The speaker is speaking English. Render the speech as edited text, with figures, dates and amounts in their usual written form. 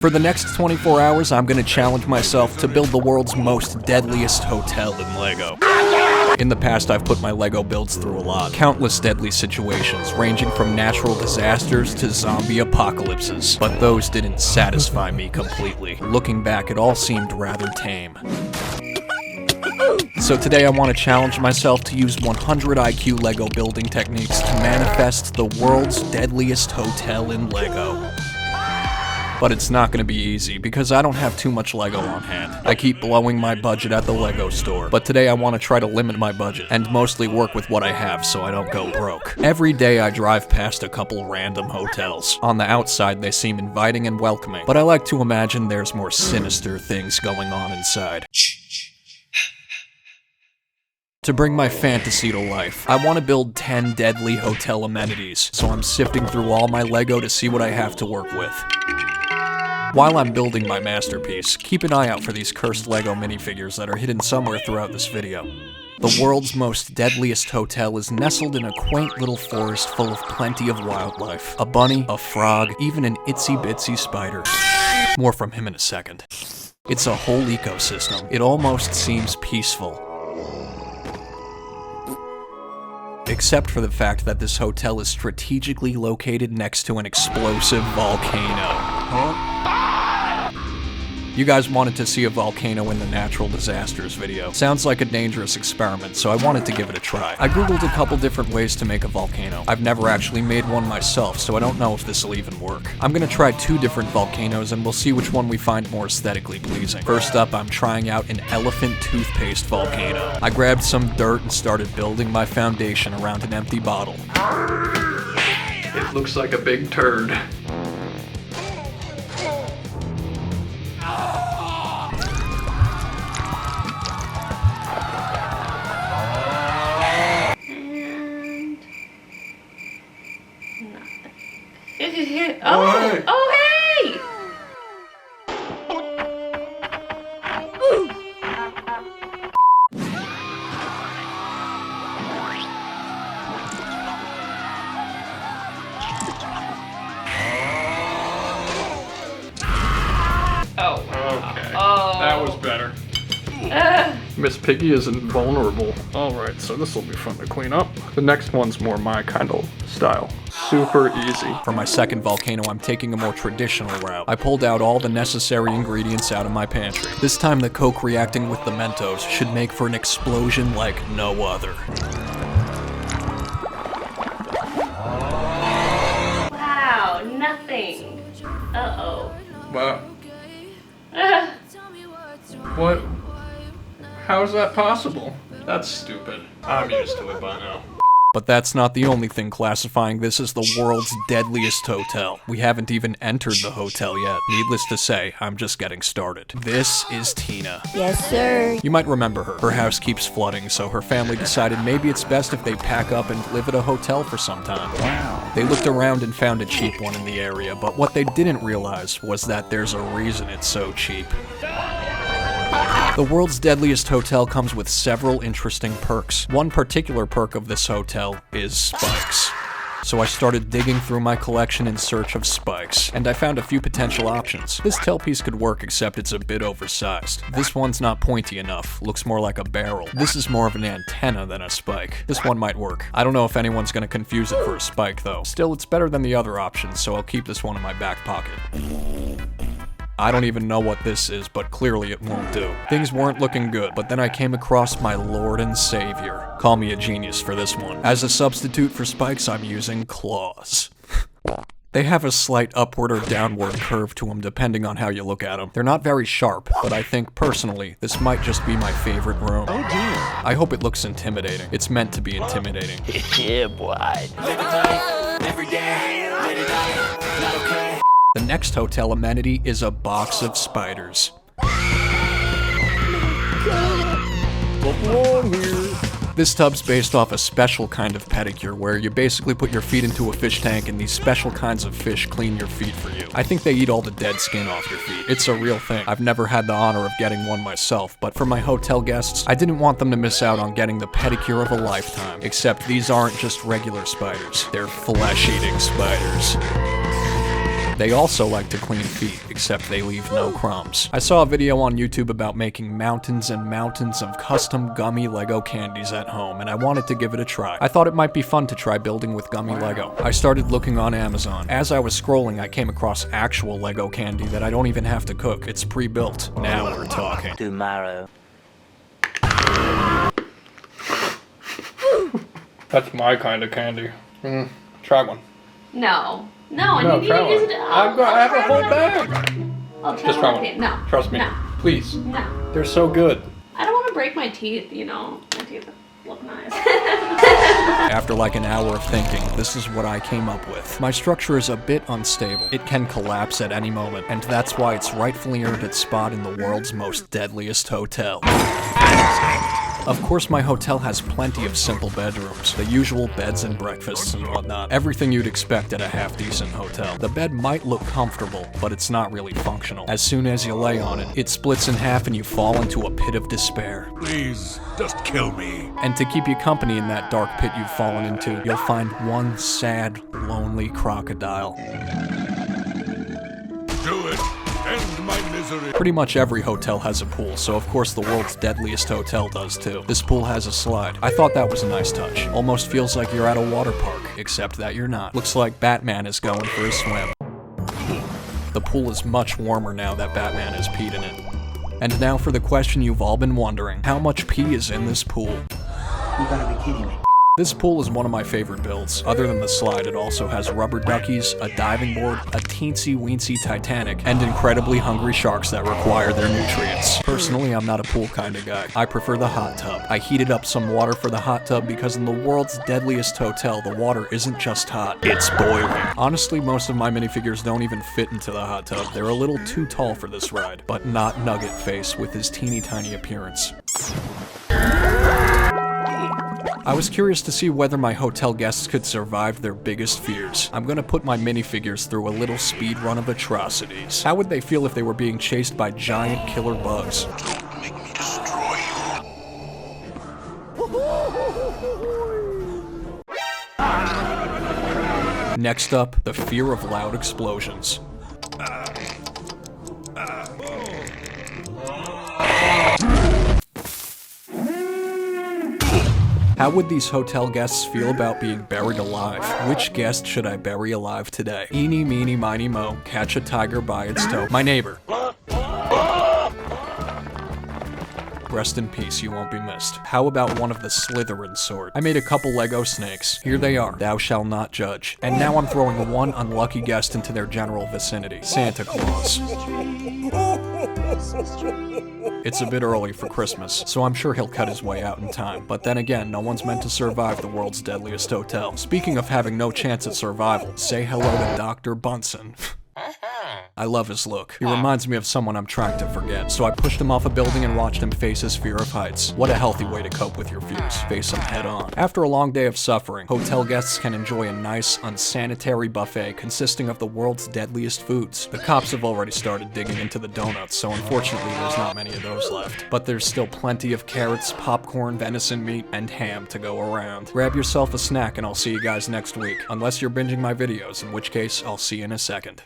For the next 24 hours, I'm gonna challenge myself to build the world's most deadliest hotel in LEGO. In the past, I've put my LEGO builds through a lot. Countless deadly situations, ranging from natural disasters to zombie apocalypses. But those didn't satisfy me completely. Looking back, it all seemed rather tame. So today I want to challenge myself to use 100 IQ LEGO building techniques to manifest the world's deadliest hotel in LEGO. But it's not going to be easy, because I don't have too much LEGO on hand. I keep blowing my budget at the LEGO store, but today I want to try to limit my budget, and mostly work with what I have so I don't go broke. Every day I drive past a couple random hotels. On the outside they seem inviting and welcoming, but I like to imagine there's more sinister things going on inside. To bring my fantasy to life, I want to build 10 deadly hotel amenities, so I'm sifting through all my LEGO to see what I have to work with. While I'm building my masterpiece, keep an eye out for these cursed LEGO minifigures that are hidden somewhere throughout this video. The world's most deadliest hotel is nestled in a quaint little forest full of plenty of wildlife. A bunny, a frog, even an itsy-bitsy spider. More from him in a second. It's a whole ecosystem. It almost seems peaceful. Except for the fact that this hotel is strategically located next to an explosive volcano. You guys wanted to see a volcano in the natural disasters video. Sounds like a dangerous experiment, so I wanted to give it a try. I googled a couple different ways to make a volcano. I've never actually made one myself, so I don't know if this will even work. I'm gonna try 2 different volcanoes and we'll see which one we find more aesthetically pleasing. First up, I'm trying out an elephant toothpaste volcano. I grabbed some dirt and started building my foundation around an empty bottle. It looks like a big turd. Oh, hey! Okay, that was better. Miss Piggy isn't vulnerable. Alright, so this will be fun to clean up. The next one's more my kind of style. Super easy. For my second volcano, I'm taking a more traditional route. I pulled out all the necessary ingredients out of my pantry. This time the Coke reacting with the Mentos should make for an explosion like no other. Wow, nothing. Uh-oh. Wow. What? How is that possible? That's stupid. I'm used to it by now. But that's not the only thing classifying this as the world's deadliest hotel. We haven't even entered the hotel yet. Needless to say, I'm just getting started. This is Tina. Yes, sir. You might remember her. Her house keeps flooding, so her family decided maybe it's best if they pack up and live at a hotel for some time. Wow. They looked around and found a cheap one in the area, but what they didn't realize was that there's a reason it's so cheap. The world's deadliest hotel comes with several interesting perks. One particular perk of this hotel is spikes. So I started digging through my collection in search of spikes, and I found a few potential options. This tailpiece could work, except it's a bit oversized. This one's not pointy enough, looks more like a barrel. This is more of an antenna than a spike. This one might work. I don't know if anyone's gonna confuse it for a spike though. Still, it's better than the other options, so I'll keep this one in my back pocket. I don't even know what this is, but clearly it won't do. Things weren't looking good, but then I came across my Lord and Savior. Call me a genius for this one. As a substitute for spikes, I'm using claws. They have a slight upward or downward curve to them depending on how you look at them. They're not very sharp, but I think, personally, this might just be my favorite room. Oh dear. I hope it looks intimidating. It's meant to be intimidating. Yeah, boy. Every day, not okay. The next hotel amenity is a box of spiders. This tub's based off a special kind of pedicure where you basically put your feet into a fish tank and these special kinds of fish clean your feet for you. I think they eat all the dead skin off your feet. It's a real thing. I've never had the honor of getting one myself, but for my hotel guests, I didn't want them to miss out on getting the pedicure of a lifetime. Except these aren't just regular spiders. They're flesh-eating spiders. They also like to clean feet, except they leave no crumbs. I saw a video on YouTube about making mountains and mountains of custom gummy Lego candies at home, and I wanted to give it a try. I thought it might be fun to try building with gummy Lego. I started looking on Amazon. As I was scrolling, I came across actual Lego candy that I don't even have to cook. It's pre-built. Now we're talking. Tomorrow. That's my kind of candy. Try one. No. No, and you need to use it. I have a whole bag. I'll try Just try one. one. No. Trust me. No. Please. No. They're so good. I don't want to break my teeth, you know. My teeth look nice. After like an hour of thinking, this is what I came up with. My structure is a bit unstable. It can collapse at any moment, and that's why it's rightfully earned its spot in the world's most deadliest hotel. Of course, my hotel has plenty of simple bedrooms, the usual beds and breakfasts and whatnot. Everything you'd expect at a half-decent hotel. The bed might look comfortable, but it's not really functional. As soon as you lay on it, it splits in half and you fall into a pit of despair. Please, just kill me. And to keep you company in that dark pit you've fallen into, you'll find one sad, lonely crocodile. Do it. End my misery. Pretty much every hotel has a pool, so of course the world's deadliest hotel does too. This pool has a slide. I thought that was a nice touch. Almost feels like you're at a water park, except that you're not. Looks like Batman is going for a swim. The pool is much warmer now that Batman has peed in it. And now for the question you've all been wondering. How much pee is in this pool? You gotta be kidding me. This pool is one of my favorite builds. Other than the slide, it also has rubber duckies, a diving board, a teensy-weensy Titanic, and incredibly hungry sharks that require their nutrients. Personally, I'm not a pool kind of guy. I prefer the hot tub. I heated up some water for the hot tub because in the world's deadliest hotel, the water isn't just hot, it's boiling. Honestly, most of my minifigures don't even fit into the hot tub. They're a little too tall for this ride, but not Nugget Face with his teeny tiny appearance. I was curious to see whether my hotel guests could survive their biggest fears. I'm gonna put my minifigures through a little speed run of atrocities. How would they feel if they were being chased by giant killer bugs? Don't make me destroy you. Next up, the fear of loud explosions. How would these hotel guests feel about being buried alive? Which guest should I bury alive today? Eeny, meeny, miny, mo, catch a tiger by its toe. My neighbor. Rest in peace, you won't be missed. How about one of the Slytherin sort? I made a couple Lego snakes. Here they are. Thou shalt not judge. And now I'm throwing one unlucky guest into their general vicinity. Santa Claus. It's a bit early for Christmas, so I'm sure he'll cut his way out in time. But then again, no one's meant to survive the world's deadliest hotel. Speaking of having no chance at survival, say hello to Dr. Bunsen. I love his look. He reminds me of someone I'm trying to forget, so I pushed him off a building and watched him face his fear of heights. What a healthy way to cope with your fears. Face them head on. After a long day of suffering, hotel guests can enjoy a nice, unsanitary buffet consisting of the world's deadliest foods. The cops have already started digging into the donuts, so unfortunately there's not many of those left. But there's still plenty of carrots, popcorn, venison meat, and ham to go around. Grab yourself a snack and I'll see you guys next week. Unless you're binging my videos, in which case I'll see you in a second.